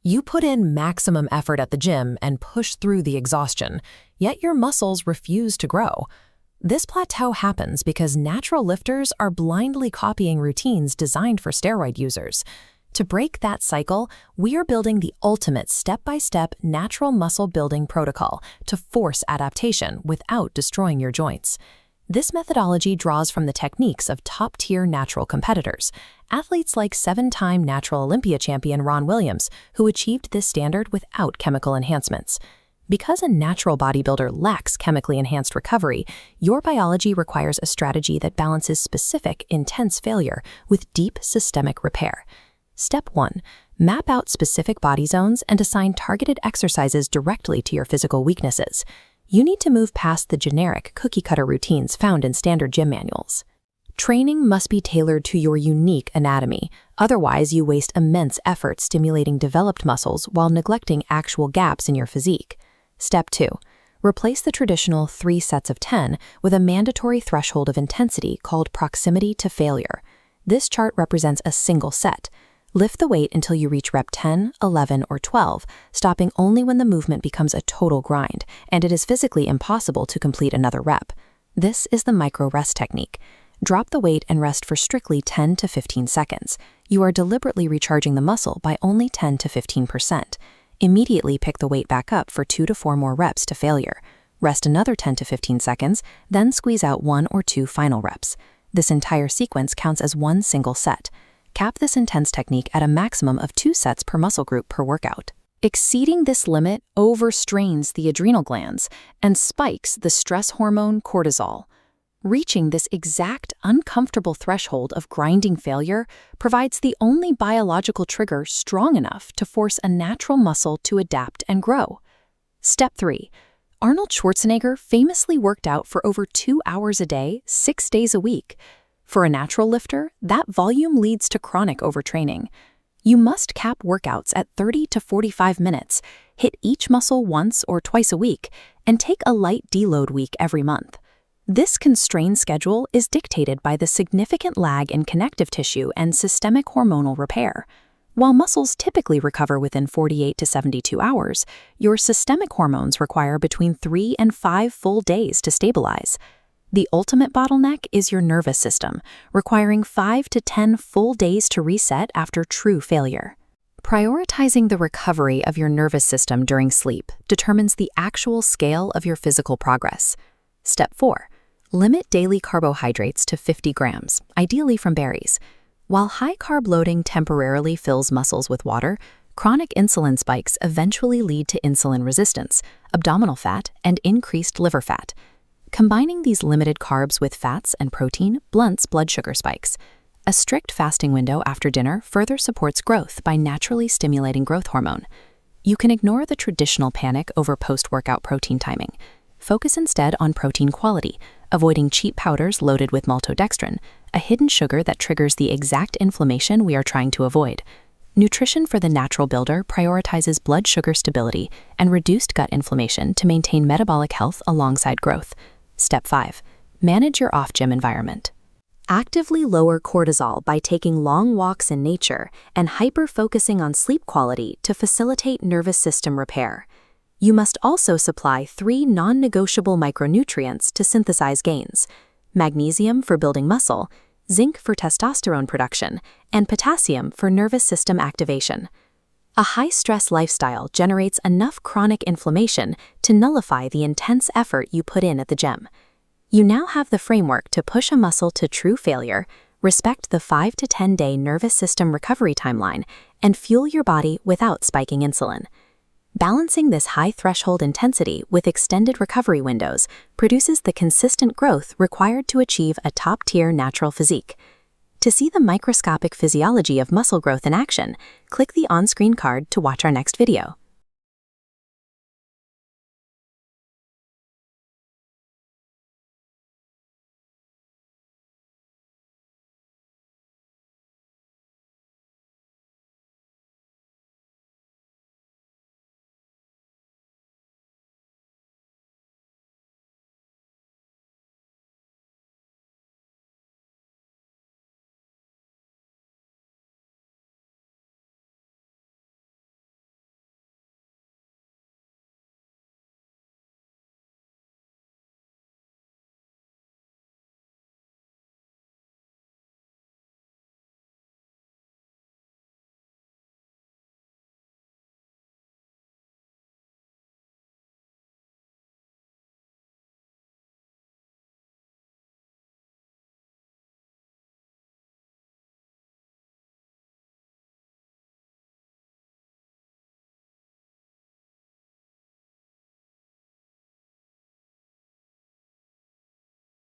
You put in maximum effort at the gym and push through the exhaustion, yet your muscles refuse to grow. This plateau happens because natural lifters are blindly copying routines designed for steroid users. To break that cycle, we are building the ultimate step-by-step natural muscle building protocol to force adaptation without destroying your joints. This methodology draws from the techniques of top-tier natural competitors, athletes like 7-time natural Olympia champion Ron Williams, who achieved this standard without chemical enhancements. Because a natural bodybuilder lacks chemically enhanced recovery, your biology requires a strategy that balances specific, intense failure with deep systemic repair. Step 1. Map out specific body zones and assign targeted exercises directly to your physical weaknesses. You need to move past the generic cookie-cutter routines found in standard gym manuals. Training must be tailored to your unique anatomy, otherwise you waste immense effort stimulating developed muscles while neglecting actual gaps in your physique. Step 2. Replace the traditional 3 sets of 10 with a mandatory threshold of intensity called proximity to failure. This chart represents a single set. Lift the weight until you reach rep 10, 11, or 12, stopping only when the movement becomes a total grind, and it is physically impossible to complete another rep. This is the micro-rest technique. Drop the weight and rest for strictly 10 to 15 seconds. You are deliberately recharging the muscle by only 10 to 15%. Immediately pick the weight back up for 2 to 4 more reps to failure. Rest another 10 to 15 seconds, then squeeze out 1 or 2 final reps. This entire sequence counts as one single set. Cap this intense technique at a maximum of 2 sets per muscle group per workout. Exceeding this limit overstrains the adrenal glands and spikes the stress hormone cortisol. Reaching this exact uncomfortable threshold of grinding failure provides the only biological trigger strong enough to force a natural muscle to adapt and grow. Step 3. Arnold Schwarzenegger famously worked out for over 2 hours a day, 6 days a week. For a natural lifter, that volume leads to chronic overtraining. You must cap workouts at 30 to 45 minutes, hit each muscle once or twice a week, and take a light deload week every month. This constrained schedule is dictated by the significant lag in connective tissue and systemic hormonal repair. While muscles typically recover within 48 to 72 hours, your systemic hormones require between 3 and 5 full days to stabilize. The ultimate bottleneck is your nervous system, requiring 5 to 10 full days to reset after true failure. Prioritizing the recovery of your nervous system during sleep determines the actual scale of your physical progress. Step 4. Limit daily carbohydrates to 50 grams, ideally from berries. While high-carb loading temporarily fills muscles with water, chronic insulin spikes eventually lead to insulin resistance, abdominal fat, and increased liver fat. Combining these limited carbs with fats and protein blunts blood sugar spikes. A strict fasting window after dinner further supports growth by naturally stimulating growth hormone. You can ignore the traditional panic over post-workout protein timing. Focus instead on protein quality, avoiding cheap powders loaded with maltodextrin, a hidden sugar that triggers the exact inflammation we are trying to avoid. Nutrition for the natural builder prioritizes blood sugar stability and reduced gut inflammation to maintain metabolic health alongside growth. Step 5. Manage your off-gym environment. Actively lower cortisol by taking long walks in nature and hyper-focusing on sleep quality to facilitate nervous system repair. You must also supply 3 non-negotiable micronutrients to synthesize gains: magnesium for building muscle, zinc for testosterone production, and potassium for nervous system activation. A high-stress lifestyle generates enough chronic inflammation to nullify the intense effort you put in at the gym. You now have the framework to push a muscle to true failure, respect the 5 to 10 day nervous system recovery timeline, and fuel your body without spiking insulin. Balancing this high-threshold intensity with extended recovery windows produces the consistent growth required to achieve a top-tier natural physique. To see the microscopic physiology of muscle growth in action, click the on-screen card to watch our next video.